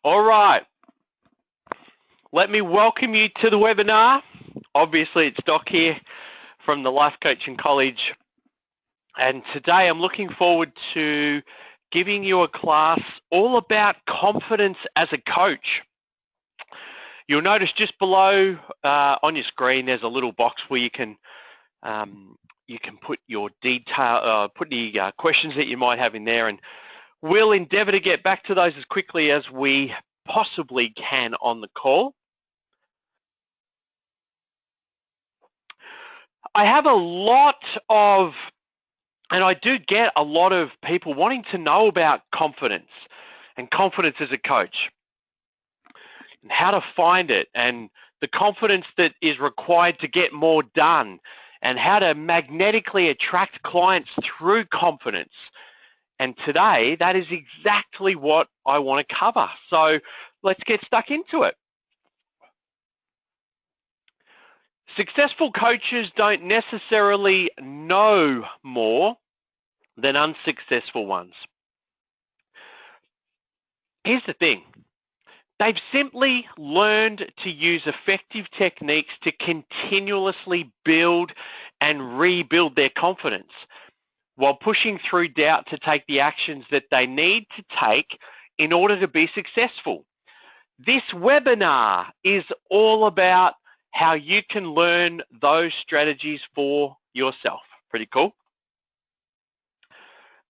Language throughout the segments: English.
All right, let me welcome you to the webinar. Obviously, it's Doc here from the Life Coaching College, and today I'm looking forward to giving you a class all about confidence as a coach. You'll notice just below on your screen there's a little box where you can put your detail, put the questions that you might have in there, and we'll endeavour to get back to those as quickly as we possibly can on the call. I have a lot of, and I do get a lot of people wanting to know about confidence and confidence as a coach and how to find it and the confidence that is required to get more done and how to magnetically attract clients through confidence. And today, that is exactly what I want to cover. So let's get stuck into it. Successful coaches don't necessarily know more than unsuccessful ones. Here's the thing. They've simply learned to use effective techniques to continuously build and rebuild their confidence while pushing through doubt to take the actions that they need to take in order to be successful. This webinar is all about how you can learn those strategies for yourself. Pretty cool.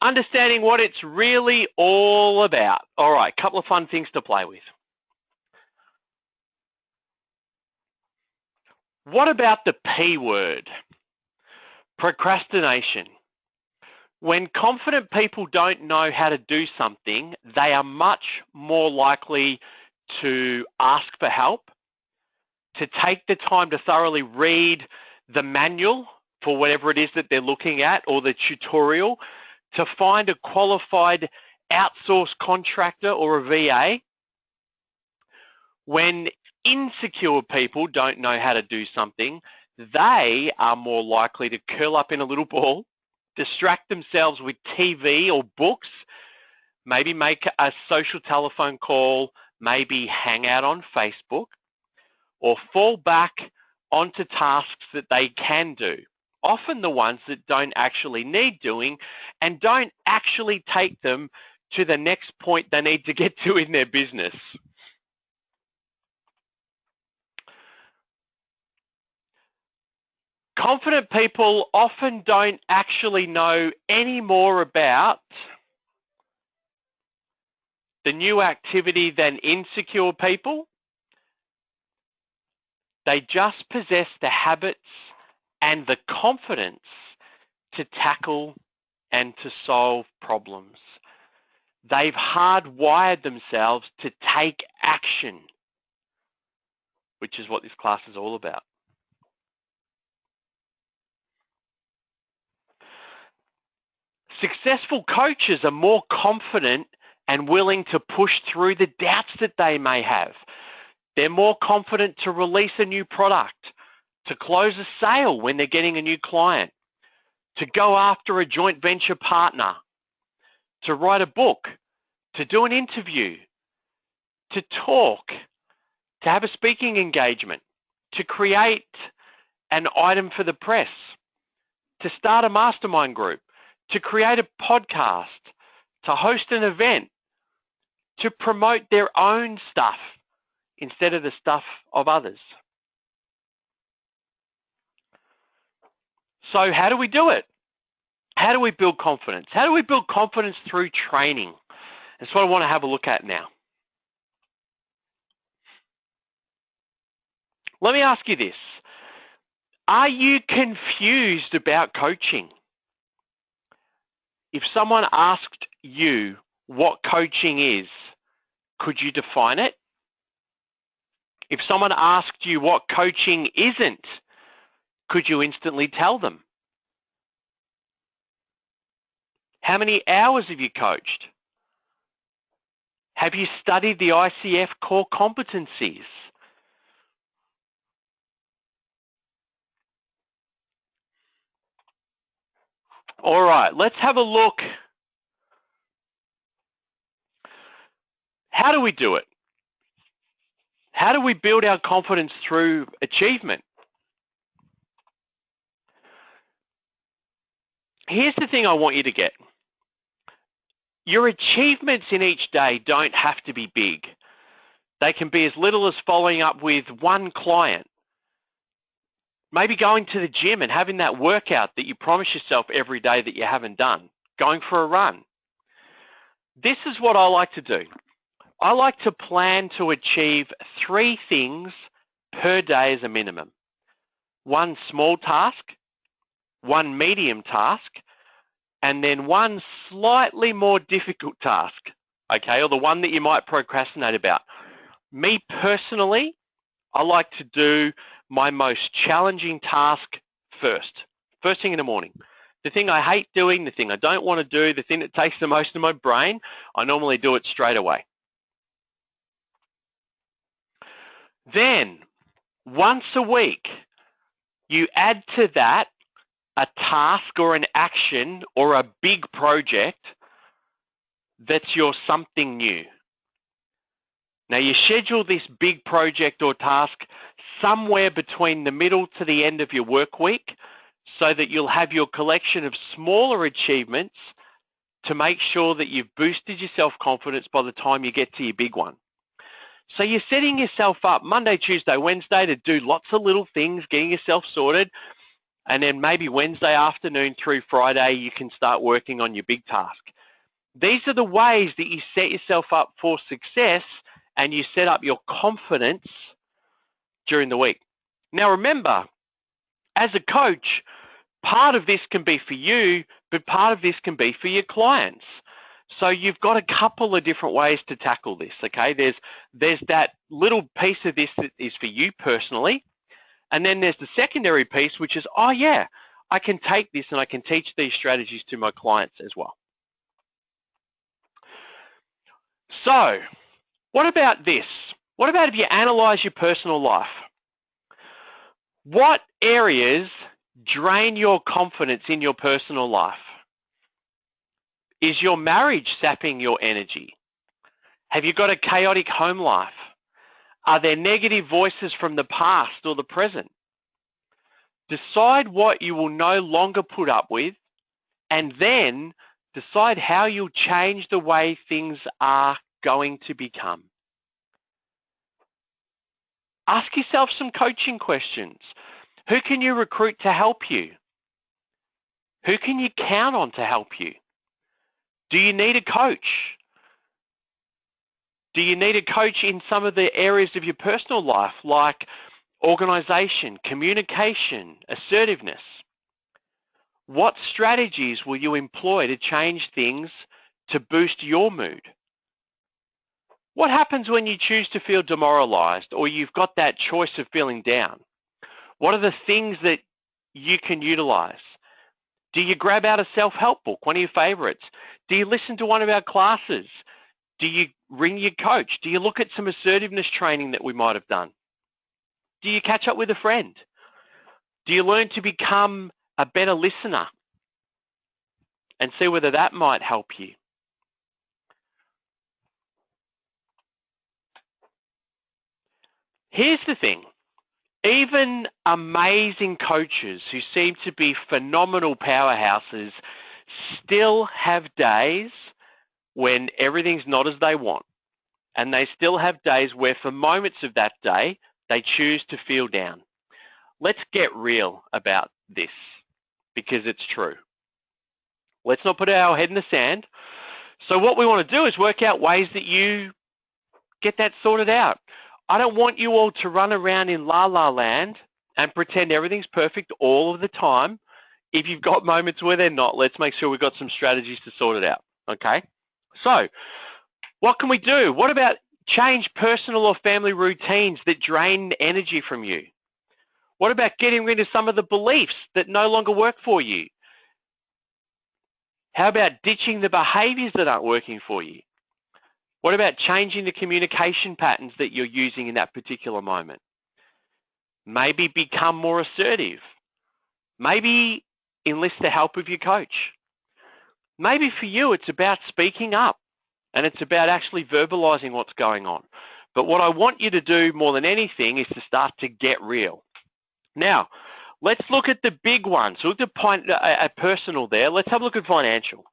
Understanding what it's really all about. All right, a couple of fun things to play with. What about the P word? Procrastination. When confident people don't know how to do something, they are much more likely to ask for help, to take the time to thoroughly read the manual for whatever it is that they're looking at or the tutorial, to find a qualified outsourced contractor or a VA. When insecure people don't know how to do something, they are more likely to curl up in a little ball, distract themselves with TV or books, maybe make a social telephone call, maybe hang out on Facebook, or fall back onto tasks that they can do, often the ones that don't actually need doing and don't actually take them to the next point they need to get to in their business. Confident people often don't actually know any more about the new activity than insecure people. They just possess the habits and the confidence to tackle and to solve problems. They've hardwired themselves to take action, which is what this class is all about. Successful coaches are more confident and willing to push through the doubts that they may have. They're more confident to release a new product, to close a sale when they're getting a new client, to go after a joint venture partner, to write a book, to do an interview, to talk, to have a speaking engagement, to create an item for the press, to start a mastermind group, to create a podcast, to host an event, to promote their own stuff instead of the stuff of others. So how do we do it? How do we build confidence? How do we build confidence through training? That's what I want to have a look at now. Let me ask you this. Are you confused about coaching? If someone asked you what coaching is, could you define it? If someone asked you what coaching isn't, could you instantly tell them? How many hours have you coached? Have you studied the ICF core competencies? All right, let's have a look. How do we do it? How do we build our confidence through achievement? Here's the thing I want you to get. Your achievements in each day don't have to be big. They can be as little as following up with one client. Maybe going to the gym and having that workout that you promise yourself every day that you haven't done. Going for a run. This is what I like to do. I like to plan to achieve 3 things per day as a minimum. 1 small task, 1 medium task, and then 1 slightly more difficult task, okay, or the one that you might procrastinate about. Me personally, I like to do my most challenging task first thing in the morning. The thing I hate doing, the thing I don't want to do, the thing that takes the most of my brain, I normally do it straight away. Then, once a week, you add to that a task or an action or a big project that's your something new. Now, you schedule this big project or task somewhere between the middle to the end of your work week so that you'll have your collection of smaller achievements to make sure that you've boosted your self-confidence by the time you get to your big one. So you're setting yourself up Monday, Tuesday, Wednesday to do lots of little things, getting yourself sorted, and then maybe Wednesday afternoon through Friday you can start working on your big task. These are the ways that you set yourself up for success and you set up your confidence during the week. Now remember, as a coach, part of this can be for you, but part of this can be for your clients. So you've got a couple of different ways to tackle this, okay? There's that little piece of this that is for you personally, and then there's the secondary piece, which is, oh yeah, I can take this and I can teach these strategies to my clients as well. So what about this? What about if you analyze your personal life? What areas drain your confidence in your personal life? Is your marriage sapping your energy? Have you got a chaotic home life? Are there negative voices from the past or the present? Decide what you will no longer put up with, and then decide how you'll change the way things are going to become. Ask yourself some coaching questions. Who can you recruit to help you? Who can you count on to help you? Do you need a coach? Do you need a coach in some of the areas of your personal life, like organization, communication, assertiveness? What strategies will you employ to change things to boost your mood? What happens when you choose to feel demoralized or you've got that choice of feeling down? What are the things that you can utilize? Do you grab out a self-help book, one of your favorites? Do you listen to one of our classes? Do you ring your coach? Do you look at some assertiveness training that we might have done? Do you catch up with a friend? Do you learn to become a better listener and see whether that might help you? Here's the thing. Even amazing coaches who seem to be phenomenal powerhouses still have days when everything's not as they want. And they still have days where for moments of that day, they choose to feel down. Let's get real about this because it's true. Let's not put our head in the sand. So what we want to do is work out ways that you get that sorted out. I don't want you all to run around in la-la land and pretend everything's perfect all of the time. If you've got moments where they're not, let's make sure we've got some strategies to sort it out, okay? So what can we do? What about change personal or family routines that drain energy from you? What about getting rid of some of the beliefs that no longer work for you? How about ditching the behaviors that aren't working for you? What about changing the communication patterns that you're using in that particular moment? Maybe become more assertive. Maybe enlist the help of your coach. Maybe for you it's about speaking up and it's about actually verbalizing what's going on. But what I want you to do more than anything is to start to get real. Now, let's look at the big ones. So look at personal there. Let's have a look at financial.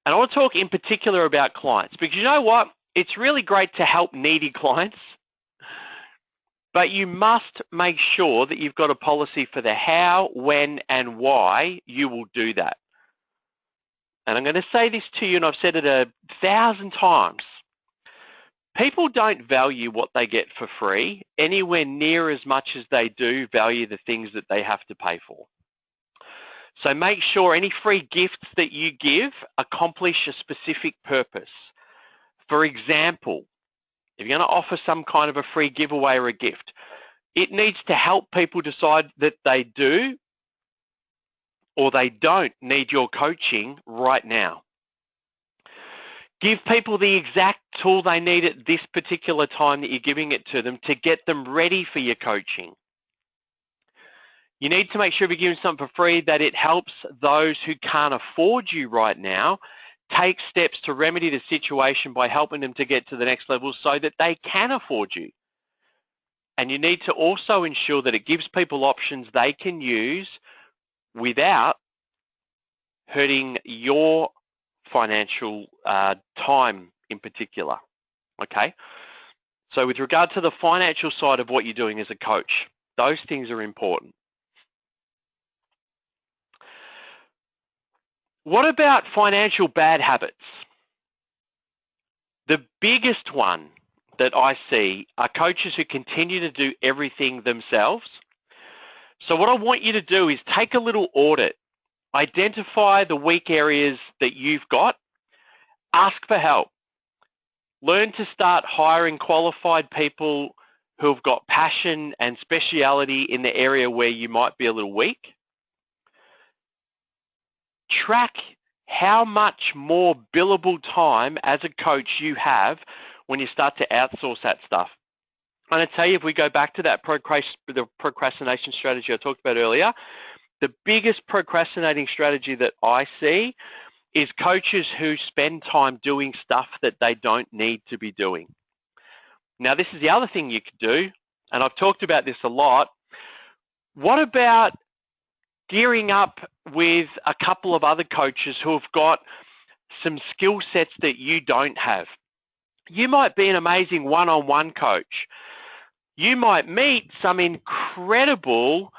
And I want to talk in particular about clients, because you know what? It's really great to help needy clients, but you must make sure that you've got a policy for the how, when, and why you will do that. And I'm going to say this to you, and I've said it 1,000 times. People don't value what they get for free anywhere near as much as they do value the things that they have to pay for. So make sure any free gifts that you give accomplish a specific purpose. For example, if you're going to offer some kind of a free giveaway or a gift, it needs to help people decide that they do or they don't need your coaching right now. Give people the exact tool they need at this particular time that you're giving it to them to get them ready for your coaching. You need to make sure if you're giving something for free that it helps those who can't afford you right now take steps to remedy the situation by helping them to get to the next level so that they can afford you. And you need to also ensure that it gives people options they can use without hurting your financial time in particular, okay? So with regard to the financial side of what you're doing as a coach, those things are important. What about financial bad habits? The biggest one that I see are coaches who continue to do everything themselves. So what I want you to do is take a little audit. Identify the weak areas that you've got. Ask for help. Learn to start hiring qualified people who have got passion and speciality in the area where you might be a little weak. Track how much more billable time as a coach you have when you start to outsource that stuff. And I tell you, if we go back to that the procrastination strategy I talked about earlier, the biggest procrastinating strategy that I see is coaches who spend time doing stuff that they don't need to be doing. Now, this is the other thing you could do, and I've talked about this a lot. What about gearing up with a couple of other coaches who have got some skill sets that you don't have? You might be an amazing one-on-one coach. You might meet some incredible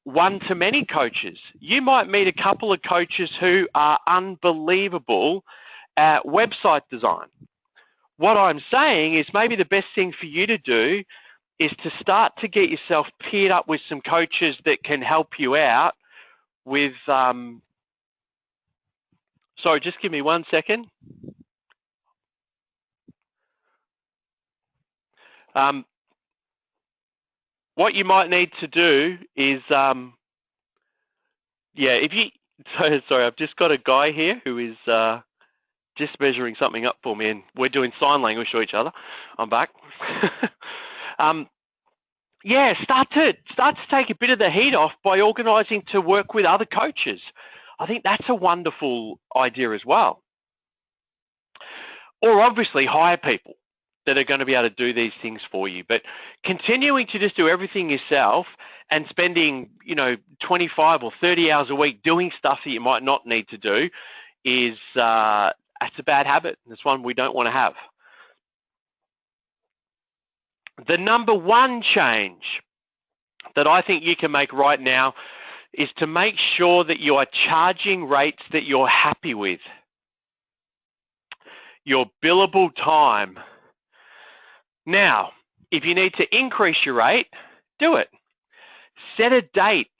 one-to-many coaches. You might meet a couple of coaches who are unbelievable at website design. What I'm saying is maybe the best thing for you to do is to start to get yourself paired up with some coaches that can help you out with, sorry, just give me 1 second. What you might need to do is, if you, sorry, I've just got a guy here who is just measuring something up for me, and we're doing sign language to each other. I'm back. Start to take a bit of the heat off by organising to work with other coaches. I think that's a wonderful idea as well. Or obviously hire people that are going to be able to do these things for you. But continuing to just do everything yourself and spending, 25 or 30 hours a week doing stuff that you might not need to do is that's a bad habit. It's one we don't want to have. The number one change that I think you can make right now is to make sure that you are charging rates that you're happy with. Your billable time. Now, if you need to increase your rate, do it. Set a date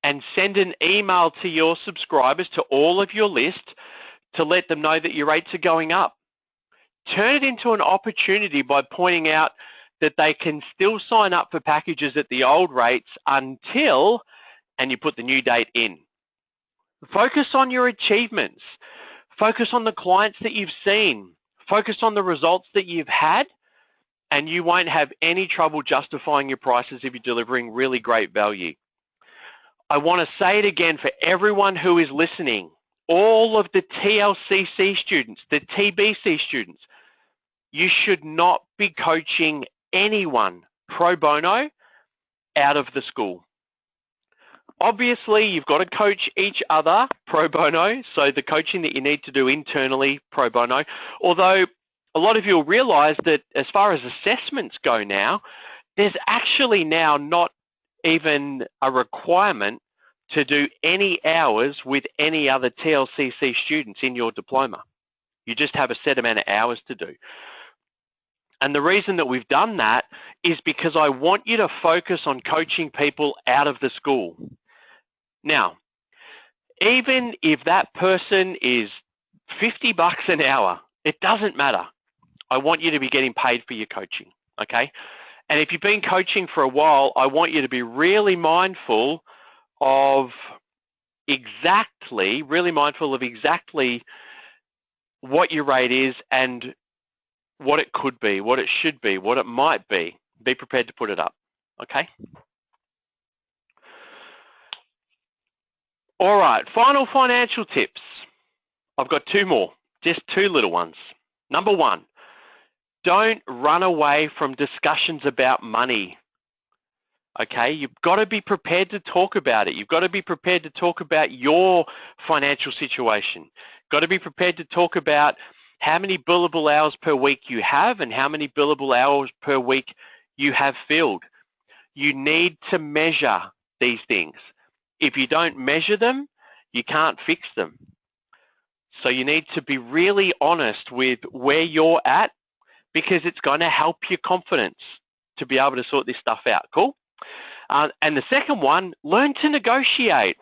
and send an email to your subscribers, to all of your list, to let them know that your rates are going up. Turn it into an opportunity by pointing out that they can still sign up for packages at the old rates until, and you put the new date in. Focus on your achievements. Focus on the clients that you've seen. Focus on the results that you've had, and you won't have any trouble justifying your prices if you're delivering really great value. I want to say it again for everyone who is listening. all of the TLCC students, the TBC students, you should not be coaching anyone pro bono out of the school. Obviously, you've got to coach each other pro bono, so the coaching that you need to do internally pro bono, although a lot of you will realize that as far as assessments go now, there's actually now not even a requirement to do any hours with any other TLCC students in your diploma. You just have a set amount of hours to do. And the reason that we've done that is because I want you to focus on coaching people out of the school. Now, even if that person is $50 an hour, it doesn't matter. I want you to be getting paid for your coaching, okay? And if you've been coaching for a while, I want you to be really mindful of exactly what your rate is and what it could be, what it should be, what it might be. Be prepared to put it up, okay? All right, final financial tips. I've got two more, just two little ones. Number one, don't run away from discussions about money. Okay, you've got to be prepared to talk about it. You've got to be prepared to talk about your financial situation. Got to be prepared to talk about how many billable hours per week you have and how many billable hours per week you have filled. You need to measure these things. If you don't measure them, you can't fix them. So you need to be really honest with where you're at, because it's going to help your confidence to be able to sort this stuff out. Cool? And the second one, learn to negotiate.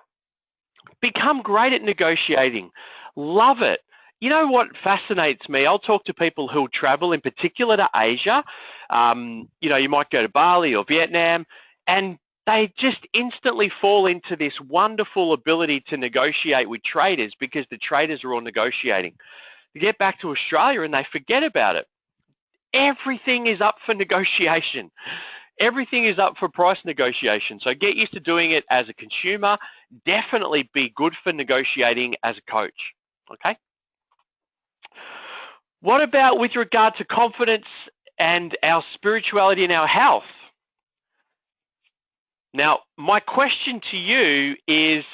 Become great at negotiating. Love it. You know what fascinates me? I'll talk to people who travel, in particular to Asia. You know, you might go to Bali or Vietnam, and they just instantly fall into this wonderful ability to negotiate with traders because the traders are all negotiating. They get back to Australia and they forget about it. Everything is up for negotiation. Everything is up for price negotiation. So get used to doing it as a consumer. Definitely be good for negotiating as a coach. Okay? What about with regard to confidence and our spirituality and our health? Now, my question to you is,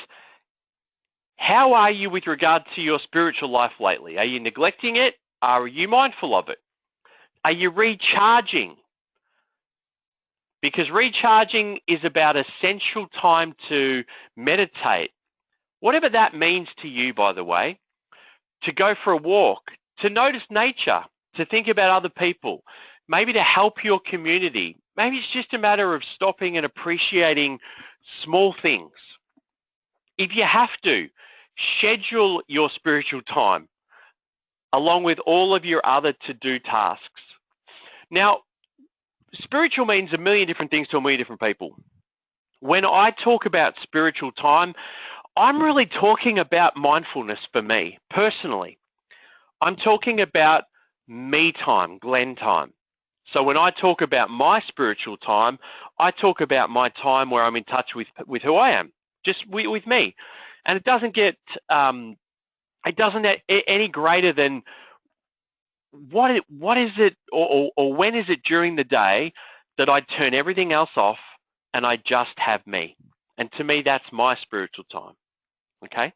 how are you with regard to your spiritual life lately? Are you neglecting it? Are you mindful of it? Are you recharging? Because recharging is about essential time to meditate, whatever that means to you, by the way, to go for a walk, to notice nature, to think about other people, maybe to help your community. Maybe it's just a matter of stopping and appreciating small things. If you have to, schedule your spiritual time along with all of your other to-do tasks. Now, spiritual means a million different things to a million different people. When I talk about spiritual time, I'm really talking about mindfulness for me, personally. I'm talking about me time, Glenn time. So when I talk about my spiritual time, I talk about my time where I'm in touch with who I am, just with me. And it doesn't get, it doesn't get any greater than what is it, or when is it during the day that I turn everything else off and I just have me. And to me, that's my spiritual time. Okay?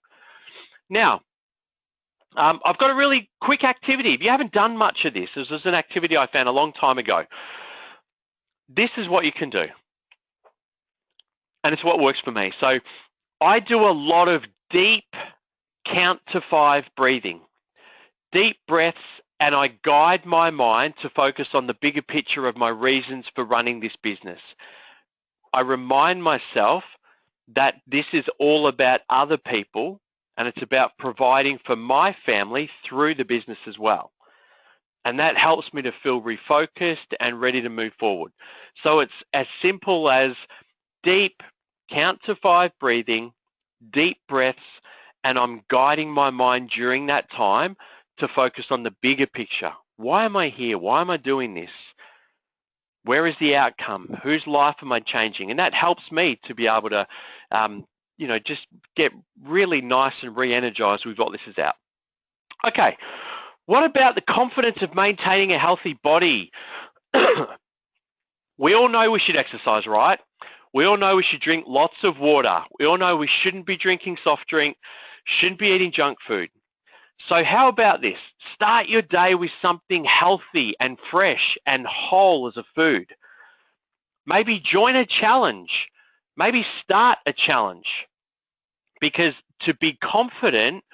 Now, I've got a really quick activity. If you haven't done much of this is an activity I found a long time ago. This is what you can do. And it's what works for me. So I do a lot of deep count to 5 breathing, deep breaths, and I guide my mind to focus on the bigger picture of my reasons for running this business. I remind myself that this is all about other people, and it's about providing for my family through the business as well. And that helps me to feel refocused and ready to move forward. So it's as simple as deep count to 5 breathing, deep breaths, and I'm guiding my mind during that time to focus on the bigger picture. Why am I here? Why am I doing this? Where is the outcome? Whose life am I changing? And that helps me to be able to just get really nice and re-energized with what this is out. Okay, what about the confidence of maintaining a healthy body? We all know we should exercise, right? We all know we should drink lots of water. We all know we shouldn't be drinking soft drink, shouldn't be eating junk food. So how about this? Start your day with something healthy and fresh and whole as a food. Maybe join a challenge. Maybe start a challenge. Because to be confident,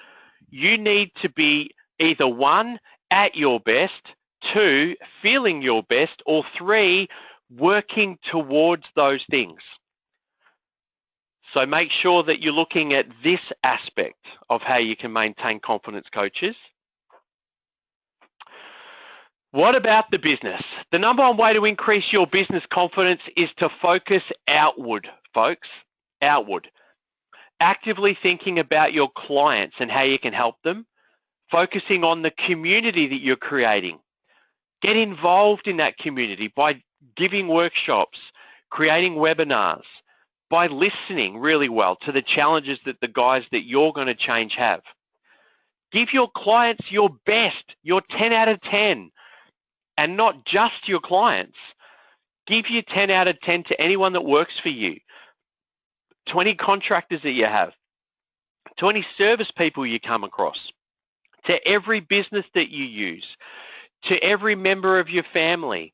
you need to be either 1, at your best, 2, feeling your best, or 3, working towards those things. So make sure that you're looking at this aspect of how you can maintain confidence, coaches. What about the business? The number one way to increase your business confidence is to focus outward, folks, outward. Actively thinking about your clients and how you can help them, focusing on the community that you're creating. Get involved in that community by giving workshops, creating webinars, by listening really well to the challenges that the guys that you're going to change have. Give your clients your best, your 10 out of 10, and not just your clients. Give your 10 out of 10 to anyone that works for you, 20 contractors that you have, 20 service people you come across, to every business that you use, to every member of your family.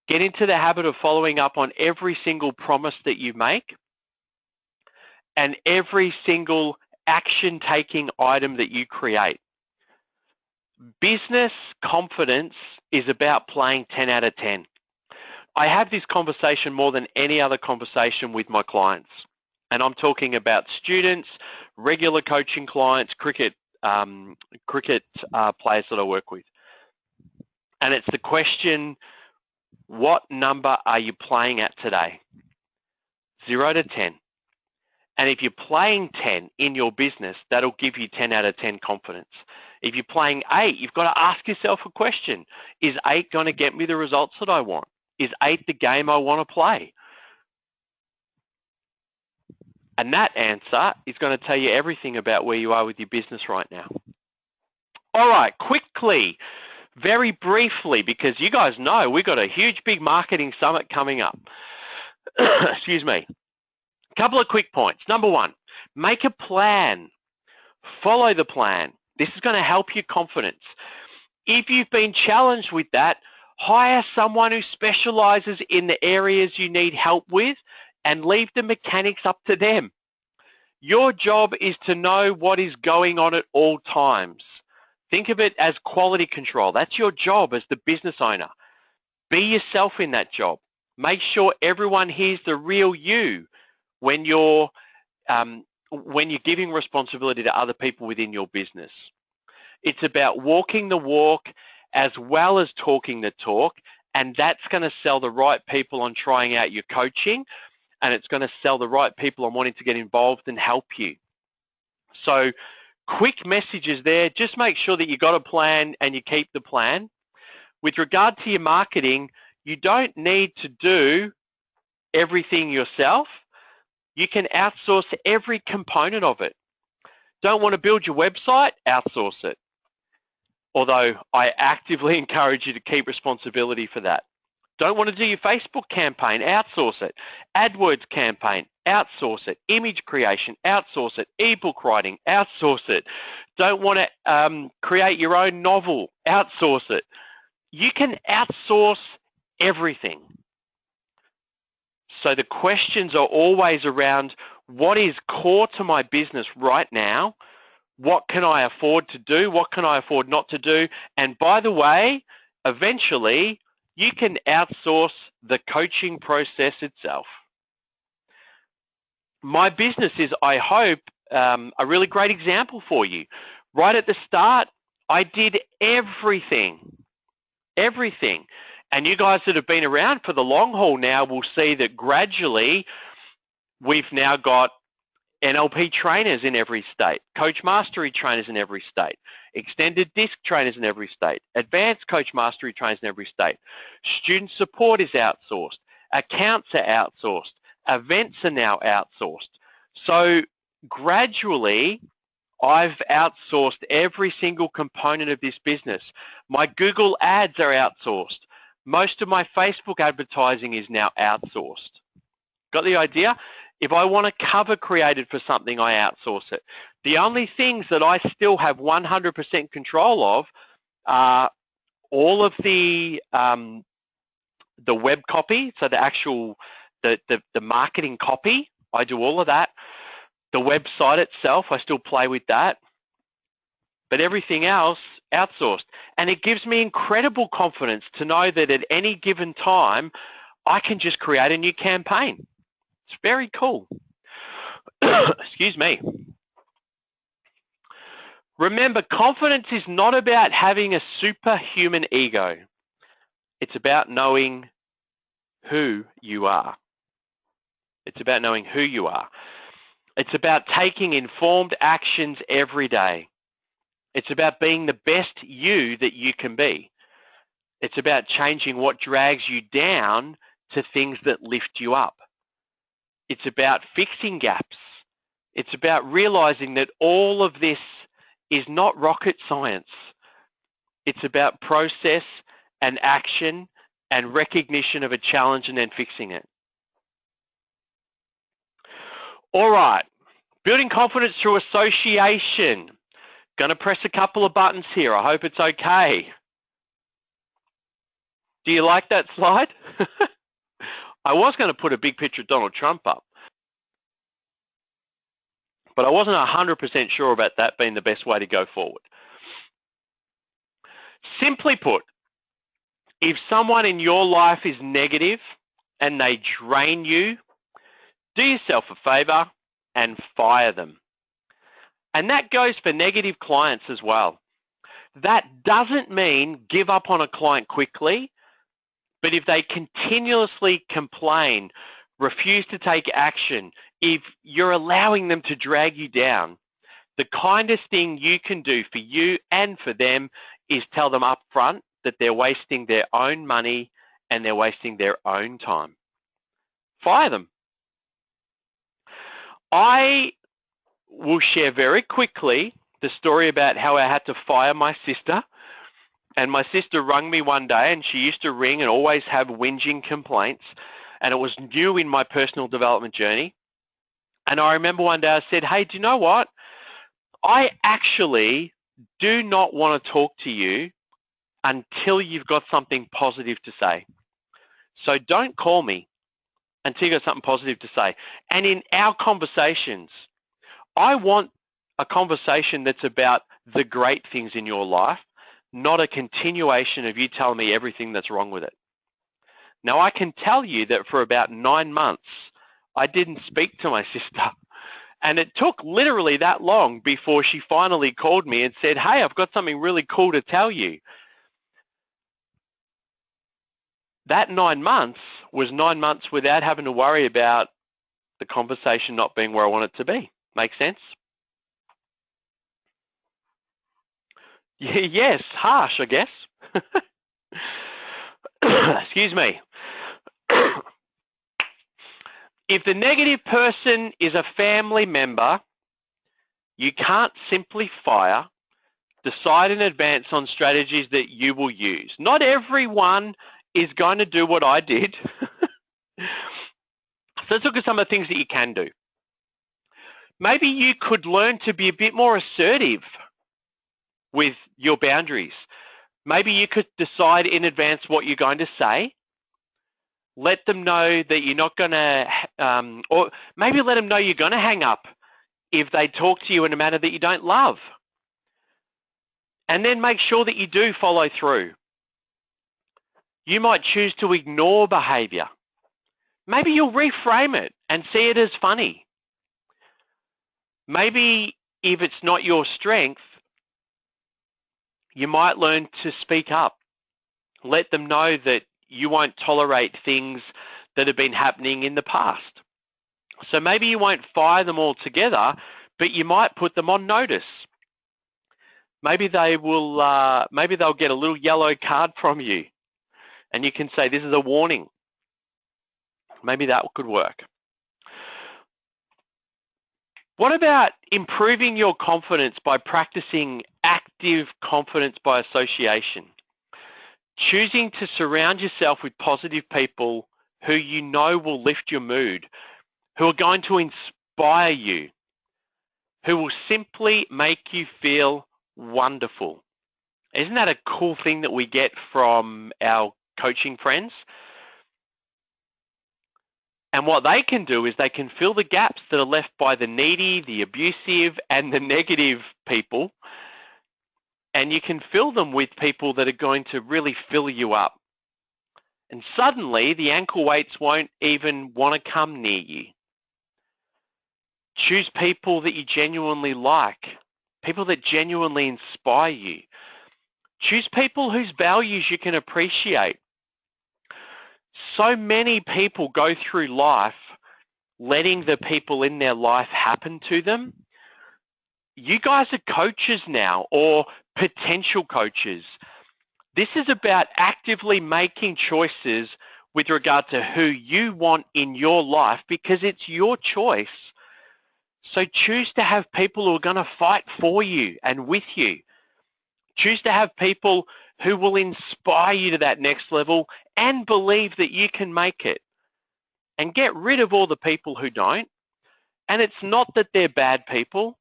Get into the habit of following up on every single promise that you make and every single action-taking item that you create. Business confidence is about playing 10 out of 10. I have this conversation more than any other conversation with my clients, and I'm talking about students, regular coaching clients, cricket players that I work with. And it's the question, what number are you playing at today? 0 to 10. And if you're playing 10 in your business, that'll give you 10 out of 10 confidence. If you're playing 8, you've got to ask yourself a question. Is 8 going to get me the results that I want? Is 8 the game I want to play? And that answer is going to tell you everything about where you are with your business right now. All right, quickly, very briefly, because you guys know we've got a huge big marketing summit coming up. Excuse me. A couple of quick points. Number 1, make a plan. Follow the plan. This is going to help your confidence. If you've been challenged with that, hire someone who specializes in the areas you need help with and leave the mechanics up to them. Your job is to know what is going on at all times. Think of it as quality control. That's your job as the business owner. Be yourself in that job. Make sure everyone hears the real you when you're giving responsibility to other people within your business. It's about walking the walk as well as talking the talk, and that's going to sell the right people on trying out your coaching, and it's going to sell the right people on wanting to get involved and help you. So quick messages there. Just make sure that you got a plan and you keep the plan. With regard to your marketing, you don't need to do everything yourself. You can outsource every component of it. Don't want to build your website? Outsource it. Although I actively encourage you to keep responsibility for that. Don't want to do your Facebook campaign? Outsource it. AdWords campaign? Outsource it. Image creation? Outsource it. Ebook writing? Outsource it. Don't want to create your own novel? Outsource it. You can outsource everything. So the questions are always around what is core to my business right now? What can I afford to do? What can I afford not to do? And by the way, eventually, you can outsource the coaching process itself. My business is, I hope, a really great example for you. Right at the start, I did everything. And you guys that have been around for the long haul now will see that gradually we've now got NLP trainers in every state, coach mastery trainers in every state, extended disc trainers in every state, advanced coach mastery trainers in every state. Student support is outsourced. Accounts are outsourced. Events are now outsourced. So gradually, I've outsourced every single component of this business. My Google ads are outsourced. Most of my Facebook advertising is now outsourced. Got the idea? If I want a cover created for something, I outsource it. The only things that I still have 100% control of are all of the web copy, so the actual, the marketing copy. I do all of that. The website itself, I still play with that. But everything else, outsourced. And it gives me incredible confidence to know that at any given time, I can just create a new campaign. It's very cool. Excuse me. Remember, confidence is not about having a superhuman ego. It's about knowing who you are. It's about knowing who you are. It's about taking informed actions every day. It's about being the best you that you can be. It's about changing what drags you down to things that lift you up. It's about fixing gaps. It's about realizing that all of this is not rocket science. It's about process and action and recognition of a challenge and then fixing it. All right, building confidence through association. Going to press a couple of buttons here. I hope it's okay. Do you like that slide? I was going to put a big picture of Donald Trump up, but I wasn't 100% sure about that being the best way to go forward. Simply put, if someone in your life is negative and they drain you, do yourself a favor and fire them. And that goes for negative clients as well. That doesn't mean give up on a client quickly, but if they continuously complain, refuse to take action, if you're allowing them to drag you down, the kindest thing you can do for you and for them is tell them up front that they're wasting their own money and they're wasting their own time. Fire them. I will share very quickly the story about how I had to fire my sister. And my sister rang me one day, and she used to ring and always have whinging complaints, and it was new in my personal development journey. And I remember one day I said, hey, do you know what? I actually do not want to talk to you until you've got something positive to say. So don't call me until you've got something positive to say. And in our conversations, I want a conversation that's about the great things in your life, not a continuation of you telling me everything that's wrong with it. Now, I can tell you that for about 9 months, I didn't speak to my sister. And it took literally that long before she finally called me and said, hey, I've got something really cool to tell you. That 9 months was 9 months without having to worry about the conversation not being where I want it to be. Make sense? Yes, harsh, I guess. Excuse me. If the negative person is a family member, you can't simply fire. Decide in advance on strategies that you will use. Not everyone is going to do what I did. So let's look at some of the things that you can do. Maybe you could learn to be a bit more assertive with your boundaries. Maybe you could decide in advance what you're going to say. Let them know that you're not going to, or maybe let them know you're going to hang up if they talk to you in a manner that you don't love. And then make sure that you do follow through. You might choose to ignore behavior. Maybe you'll reframe it and see it as funny. Maybe if it's not your strength, you might learn to speak up. Let them know that you won't tolerate things that have been happening in the past. So maybe you won't fire them altogether, but you might put them on notice. Maybe they will. Maybe they'll get a little yellow card from you, and you can say, "This is a warning." Maybe that could work. What about improving your confidence by practicing active confidence by association? Choosing to surround yourself with positive people who you know will lift your mood, who are going to inspire you, who will simply make you feel wonderful. Isn't that a cool thing that we get from our coaching friends? And what they can do is they can fill the gaps that are left by the needy, the abusive, and the negative people. And you can fill them with people that are going to really fill you up. And suddenly, the ankle weights won't even want to come near you. Choose people that you genuinely like, people that genuinely inspire you. Choose people whose values you can appreciate. So many people go through life letting the people in their life happen to them. You guys are coaches now, or potential coaches. This is about actively making choices with regard to who you want in your life, because it's your choice. So choose to have people who are going to fight for you and with you. Choose to have people who will inspire you to that next level and believe that you can make it. And get rid of all the people who don't. And it's not that they're bad people.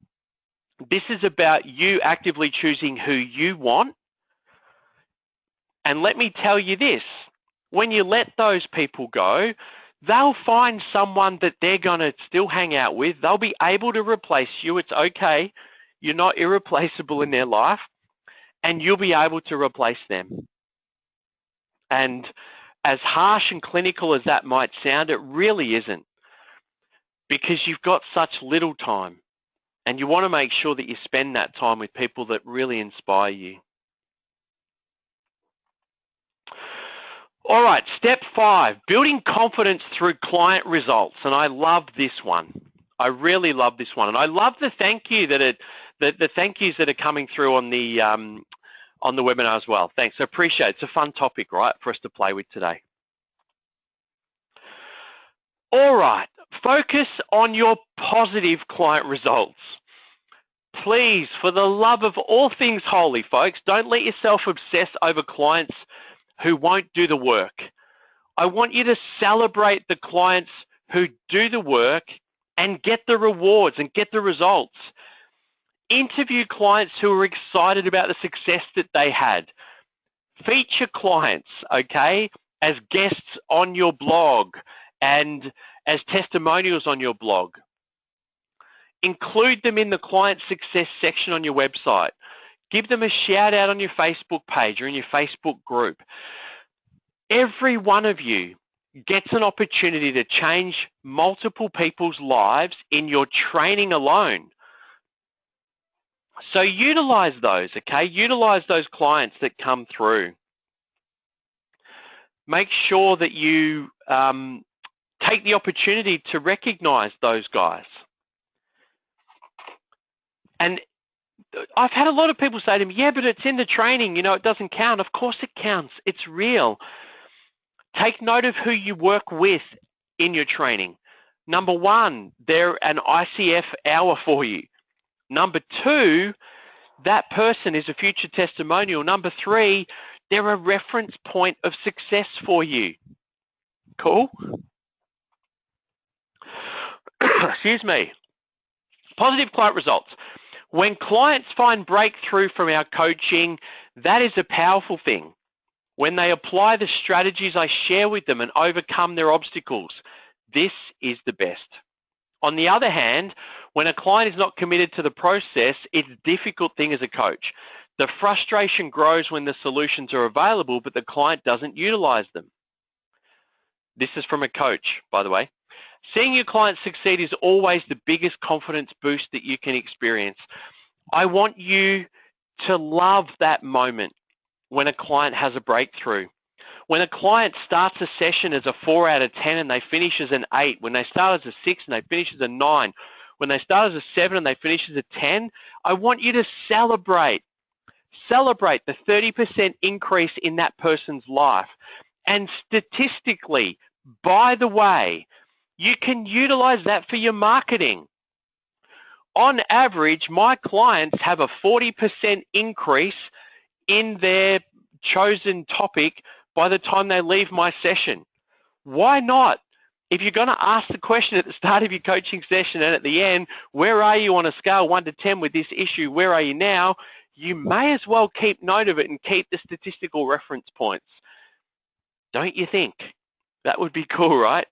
This is about you actively choosing who you want. And let me tell you this, when you let those people go, they'll find someone that they're going to still hang out with. They'll be able to replace you. It's okay. You're not irreplaceable in their life. And you'll be able to replace them. And as harsh and clinical as that might sound, it really isn't, because you've got such little time and you want to make sure that you spend that time with people that really inspire you. All right, step 5, building confidence through client results. And I love this one. I really love this one. And I love the thank you the thank yous that are coming through on the webinar as well. Thanks, I appreciate it. It's a fun topic, right, for us to play with today. All right, focus on your positive client results. Please, for the love of all things holy, folks, don't let yourself obsess over clients who won't do the work. I want you to celebrate the clients who do the work and get the rewards and get the results. Interview clients who are excited about the success that they had. Feature clients, okay, as guests on your blog and as testimonials on your blog. Include them in the client success section on your website. Give them a shout out on your Facebook page or in your Facebook group. Every one of you gets an opportunity to change multiple people's lives in your training alone. So utilize those, okay? Utilize those clients that come through. Make sure that you take the opportunity to recognize those guys. And I've had a lot of people say to me, yeah, but it's in the training, you know, it doesn't count. Of course it counts. It's real. Take note of who you work with in your training. Number 1, they're an ICF hour for you. Number 2, that person is a future testimonial. Number 3, they're a reference point of success for you. Cool? Excuse me. Positive client results. When clients find breakthrough from our coaching, that is a powerful thing. When they apply the strategies I share with them and overcome their obstacles, this is the best. On the other hand, when a client is not committed to the process, it's a difficult thing as a coach. The frustration grows when the solutions are available, but the client doesn't utilize them. This is from a coach, by the way. Seeing your clients succeed is always the biggest confidence boost that you can experience. I want you to love that moment when a client has a breakthrough. When a client starts a session as a 4 out of 10 and they finish as an 8, when they start as a 6 and they finish as a 9, when they start as a 7 and they finish as a 10, I want you to celebrate. Celebrate the 30% increase in that person's life. And statistically, by the way, you can utilize that for your marketing. on average, my clients have a 40% increase in their chosen topic by the time they leave my session. Why not? If you're going to ask the question at the start of your coaching session and at the end, where are you on a scale 1 to 10 with this issue? Where are you now? You may as well keep note of it and keep the statistical reference points. Don't you think? That would be cool, right?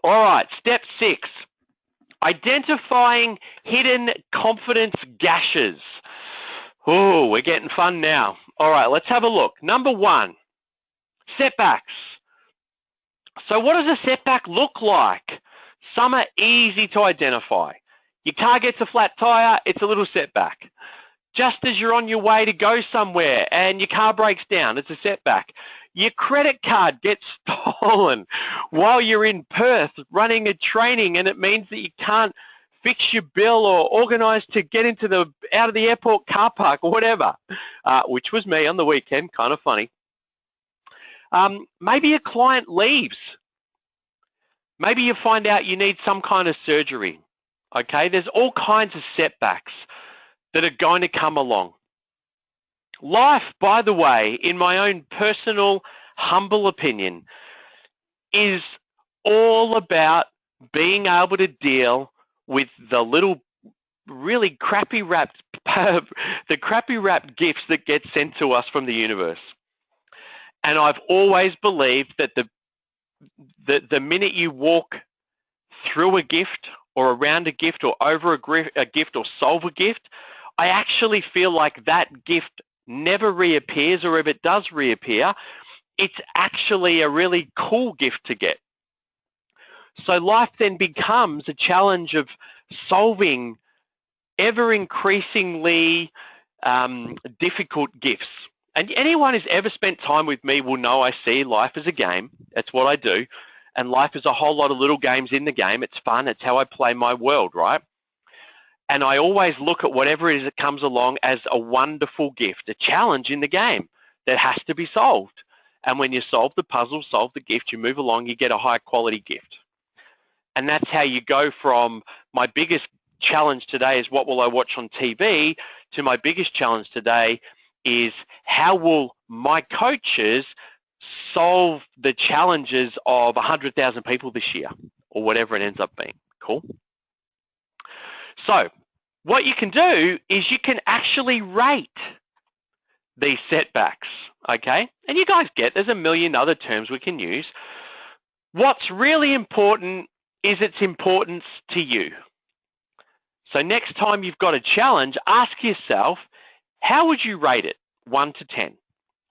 All right, step 6, identifying hidden confidence gashes. Oh, we're getting fun now. All right, let's have a look. Number 1, setbacks. So what does a setback look like? Some are easy to identify. Your car gets a flat tire, it's a little setback. Just as you're on your way to go somewhere and your car breaks down, it's a setback. Your credit card gets stolen while you're in Perth running a training, and it means that you can't fix your bill or organise to get out of the airport car park or whatever, which was me on the weekend, kind of funny. Maybe a client leaves. Maybe you find out you need some kind of surgery. Okay, there's all kinds of setbacks that are going to come along. Life, by the way, in my own personal, humble opinion, is all about being able to deal with the little really crappy wrapped gifts that get sent to us from the universe. And I've always believed that the minute you walk through a gift or around a gift or over a gift or solve a gift, I actually feel like that gift never reappears, or if it does reappear, it's actually a really cool gift to get. So life then becomes a challenge of solving ever increasingly difficult gifts. And anyone who's ever spent time with me will know I see life as a game. That's what I do. And life is a whole lot of little games in the game. It's fun. It's how I play my world, right? And I always look at whatever it is that comes along as a wonderful gift, a challenge in the game that has to be solved. And when you solve the puzzle, solve the gift, you move along, you get a high quality gift. And that's how you go from my biggest challenge today is what will I watch on TV to my biggest challenge today is how will my coaches solve the challenges of 100,000 people this year or whatever it ends up being. Cool? So what you can do is you can actually rate these setbacks, okay? And you guys get there's a million other terms we can use. What's really important is its importance to you. So next time you've got a challenge, ask yourself, how would you rate it 1 to 10?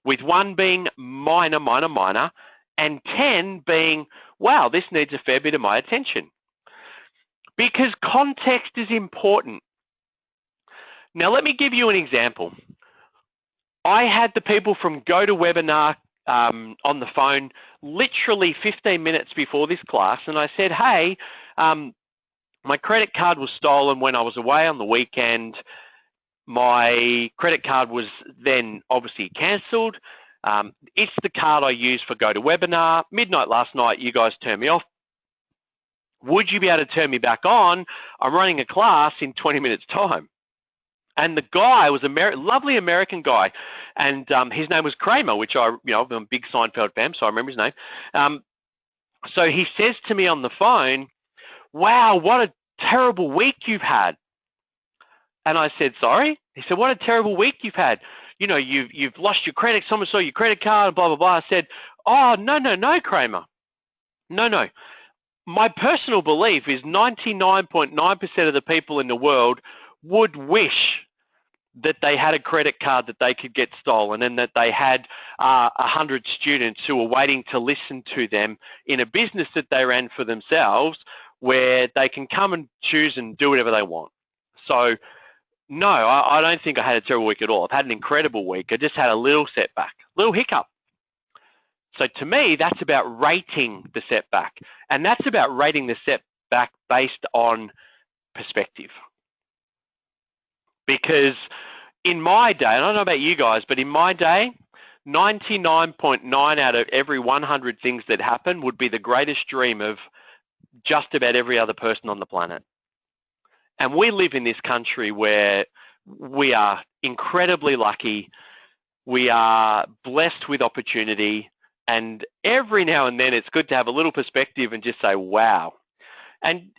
With 1 being minor, minor, minor, and 10 being, wow, this needs a fair bit of my attention. Because context is important. Now let me give you an example. I had the people from GoToWebinar on the phone literally 15 minutes before this class, and I said, hey, my credit card was stolen when I was away on the weekend. My credit card was then obviously cancelled. It's the card I use for GoToWebinar. Midnight last night, you guys turned me off. Would you be able to turn me back on? I'm running a class in 20 minutes time. And the guy was a lovely American guy, and his name was Kramer, which I'm a big Seinfeld fan, so I remember his name. So he says to me on the phone, wow, what a terrible week you've had. And I said, sorry? He said, what a terrible week you've had. You know, you've lost your credit, someone saw your credit card, blah, blah, blah. I said, oh, no, Kramer. No. My personal belief is 99.9% of the people in the world would wish that they had a credit card that they could get stolen and that they had 100 students who were waiting to listen to them in a business that they ran for themselves where they can come and choose and do whatever they want. So no, I don't think I had a terrible week at all. I've had an incredible week. I just had a little setback, little hiccup. So to me, that's about rating the setback. And that's about rating the setback based on perspective. Because in my day, and I don't know about you guys, but in my day, 99.9 out of every 100 things that happen would be the greatest dream of just about every other person on the planet. And we live in this country where we are incredibly lucky. We are blessed with opportunity. And every now and then it's good to have a little perspective and just say, wow. And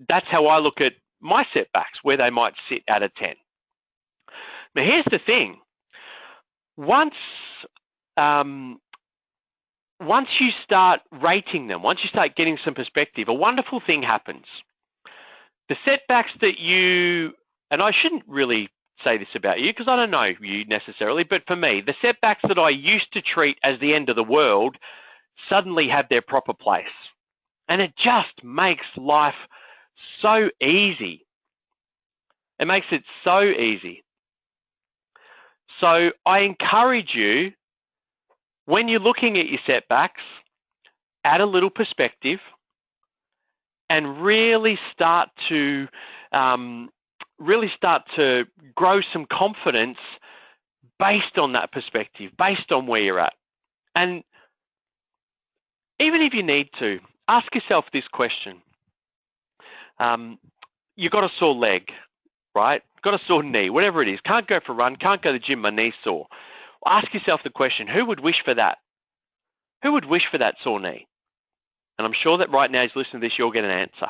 that's how I look at my setbacks, where they might sit out of 10. Now, here's the thing. Once you start rating them, once you start getting some perspective, a wonderful thing happens. The setbacks that you, and I shouldn't really say this about you because I don't know you necessarily, but for me, the setbacks that I used to treat as the end of the world suddenly have their proper place. And it just makes life so easy. It makes it so easy. So I encourage you, when you're looking at your setbacks, add a little perspective and really start to grow some confidence based on that perspective, based on where you're at. And even if you need to, ask yourself this question. You've got a sore leg, right? Got a sore knee, whatever it is. Can't go for a run, can't go to the gym, my knee's sore. Ask yourself the question, who would wish for that? Who would wish for that sore knee? And I'm sure that right now as you listen to this, you'll get an answer.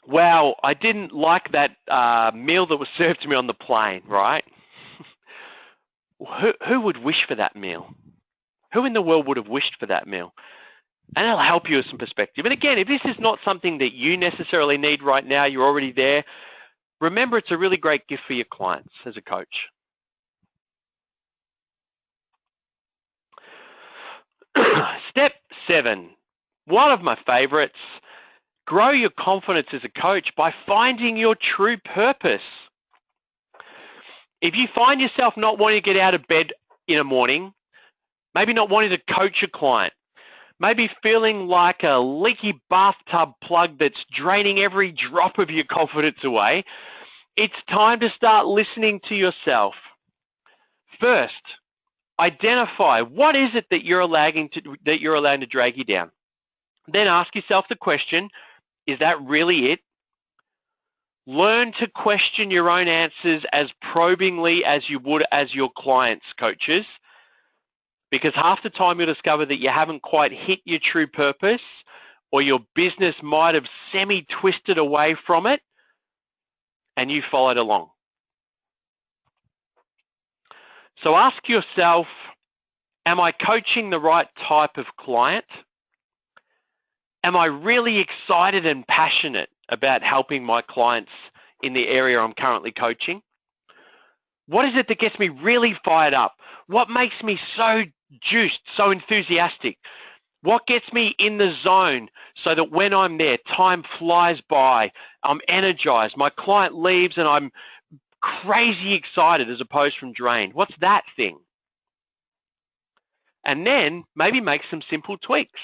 Wow, I didn't like that meal that was served to me on the plane, right? Who would wish for that meal? Who in the world would have wished for that meal? And it'll help you with some perspective. And again, if this is not something that you necessarily need right now, you're already there, remember it's a really great gift for your clients as a coach. Step 7, one of my favorites, grow your confidence as a coach by finding your true purpose. If you find yourself not wanting to get out of bed in the morning, maybe not wanting to coach a client, maybe feeling like a leaky bathtub plug that's draining every drop of your confidence away, it's time to start listening to yourself. First, identify what is it that you're allowing to drag you down. Then ask yourself the question, is that really it? Learn to question your own answers as probingly as you would as your clients' coaches, because half the time you'll discover that you haven't quite hit your true purpose, or your business might have semi-twisted away from it, and you followed along. So ask yourself, am I coaching the right type of client? Am I really excited and passionate about helping my clients in the area I'm currently coaching? What is it that gets me really fired up? What makes me so juiced, so enthusiastic? What gets me in the zone so that when I'm there, time flies by, I'm energized, my client leaves and I'm crazy excited as opposed from drained? What's that thing? And then maybe make some simple tweaks.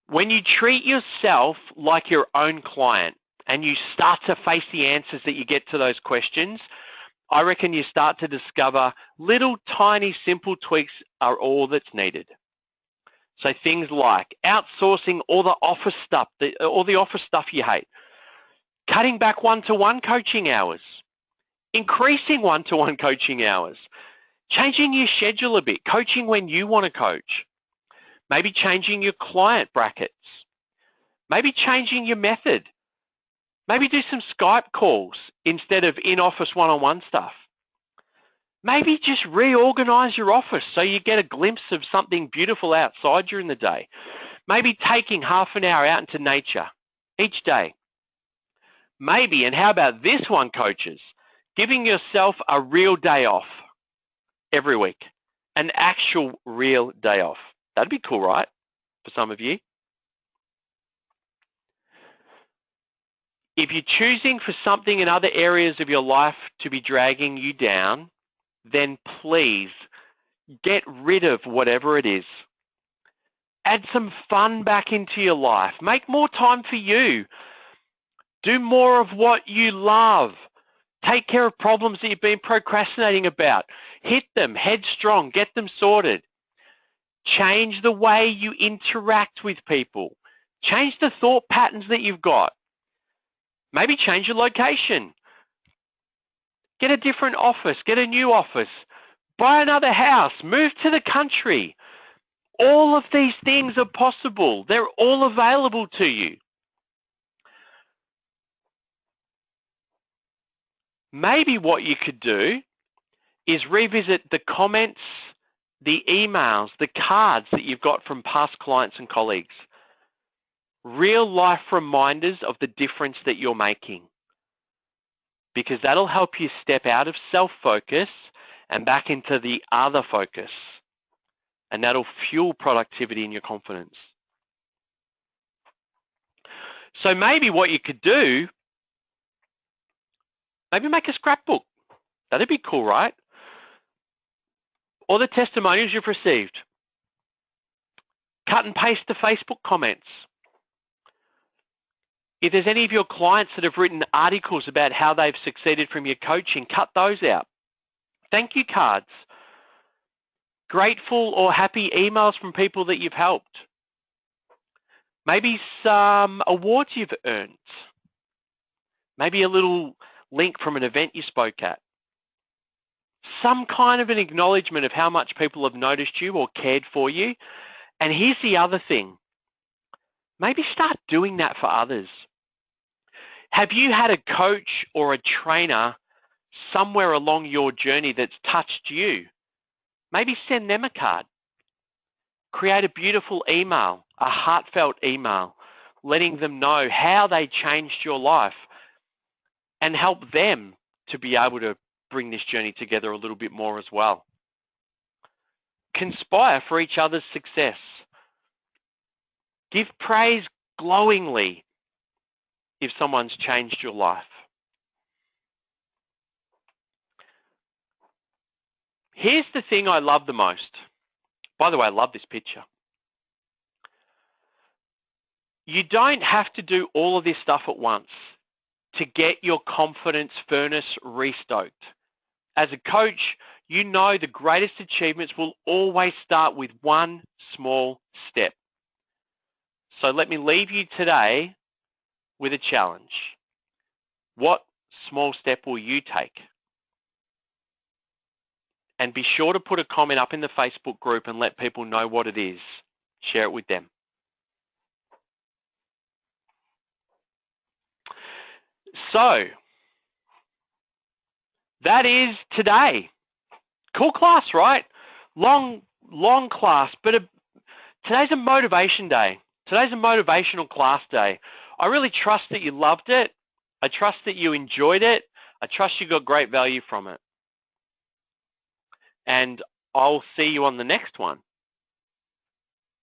When you treat yourself like your own client and you start to face the answers that you get to those questions, I reckon you start to discover little tiny simple tweaks are all that's needed. So things like outsourcing all the office stuff, all the office stuff you hate, cutting back one-to-one coaching hours, increasing one-to-one coaching hours, changing your schedule a bit, coaching when you want to coach, maybe changing your client brackets, maybe changing your method, maybe do some Skype calls instead of in-office one-on-one stuff. Maybe just reorganize your office so you get a glimpse of something beautiful outside during the day. Maybe taking half an hour out into nature each day. Maybe, and how about this one, coaches, giving yourself a real day off every week, an actual real day off. That'd be cool, right, for some of you? If you're choosing for something in other areas of your life to be dragging you down, then please get rid of whatever it is. Add some fun back into your life. Make more time for you. Do more of what you love. Take care of problems that you've been procrastinating about. Hit them headstrong, get them sorted. Change the way you interact with people. Change the thought patterns that you've got. Maybe change your location. Get a different office, get a new office, buy another house, move to the country. All of these things are possible. They're all available to you. Maybe what you could do is revisit the comments, the emails, the cards that you've got from past clients and colleagues. Real life reminders of the difference that you're making, because that'll help you step out of self-focus and back into the other focus, and that'll fuel productivity and your confidence. So maybe what you could do, maybe make a scrapbook. That'd be cool, right? Or the testimonials you've received. Cut and paste the Facebook comments. If there's any of your clients that have written articles about how they've succeeded from your coaching, cut those out. Thank you cards. Grateful or happy emails from people that you've helped. Maybe some awards you've earned. Maybe a little link from an event you spoke at. Some kind of an acknowledgement of how much people have noticed you or cared for you. And here's the other thing. Maybe start doing that for others. Have you had a coach or a trainer somewhere along your journey that's touched you? Maybe send them a card. Create a beautiful email, a heartfelt email, letting them know how they changed your life and help them to be able to bring this journey together a little bit more as well. Conspire for each other's success. Give praise glowingly if someone's changed your life. Here's the thing I love the most. By the way, I love this picture. You don't have to do all of this stuff at once to get your confidence furnace restoked. As a coach, you know the greatest achievements will always start with one small step. So let me leave you today with a challenge. What small step will you take? And be sure to put a comment up in the Facebook group and let people know what it is. Share it with them. So, that is today. Cool class, right? Long class, but today's a motivation day. Today's a motivational class day. I really trust that you loved it. I trust that you enjoyed it. I trust you got great value from it. And I'll see you on the next one.